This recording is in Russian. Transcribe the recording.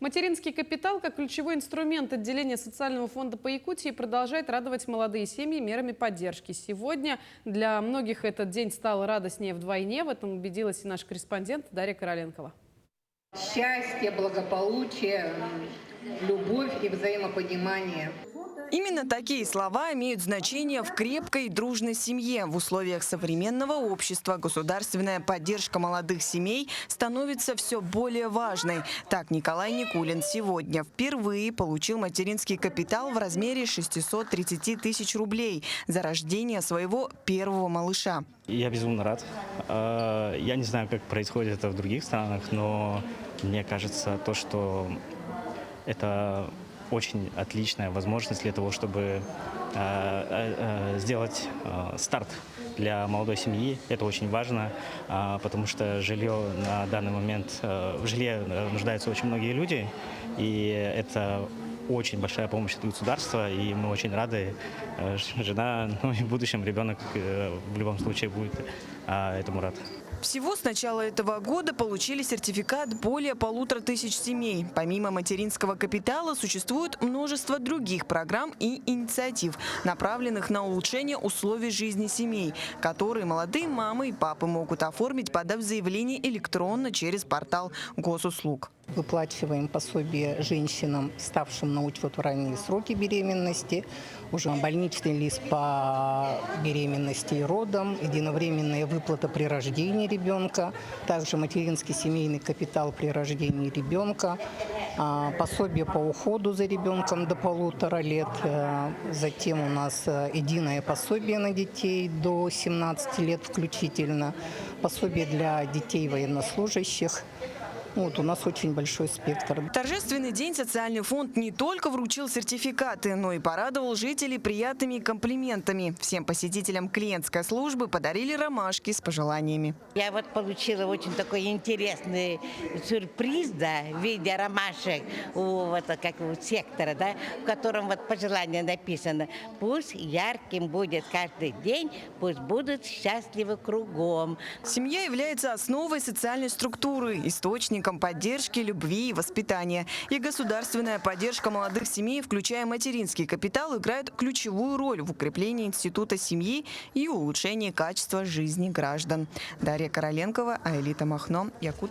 Материнский капитал, как ключевой инструмент отделения социального фонда по Якутии, продолжает радовать молодые семьи мерами поддержки. Сегодня для многих этот день стал радостнее вдвойне. В этом убедилась и наш корреспондент Дарья Короленкова. Счастье, благополучие, любовь и взаимопонимание. Именно такие слова имеют значение в крепкой и дружной семье. В условиях современного общества государственная поддержка молодых семей становится все более важной. Так, Николай Никулин сегодня впервые получил материнский капитал в размере 630 тысяч рублей за рождение своего первого малыша. Я безумно рад. Я не знаю, как происходит это в других странах, но мне кажется, что это очень отличная возможность для того, чтобы сделать старт для молодой семьи. Это очень важно, потому что жилье на данный момент, в жилье нуждаются очень многие люди, и это очень большая помощь от государства, и мы очень рады. Жена, ну и в будущем ребенок в любом случае будет этому рад. Всего с начала этого года получили сертификат более 1500 семей. Помимо материнского капитала существует множество других программ и инициатив, направленных на улучшение условий жизни семей, которые молодые мамы и папы могут оформить, подав заявление электронно через портал госуслуг. Выплачиваем пособие женщинам, ставшим на учет в ранние сроки беременности, уже больничный лист по беременности и родам, единовременная выплата при рождении ребенка, также материнский семейный капитал при рождении ребенка, пособие по уходу за ребенком до 1,5 лет, затем у нас единое пособие на детей до 17 лет включительно, пособие для детей военнослужащих. Вот, у нас очень большой спектр. В торжественный день социальный фонд не только вручил сертификаты, но и порадовал жителей приятными комплиментами. Всем посетителям клиентской службы подарили ромашки с пожеланиями. Я вот получила очень такой интересный сюрприз, да, в виде ромашек у сектора, да, в котором вот пожелание написано: пусть ярким будет каждый день, пусть будут счастливы кругом. Семья является основой социальной структуры, источником поддержки, любви и воспитания. И государственная поддержка молодых семей, включая материнский капитал, играет ключевую роль в укреплении института семьи и улучшении качества жизни граждан. Дарья Короленкова, Аэлита Махно, Якутия.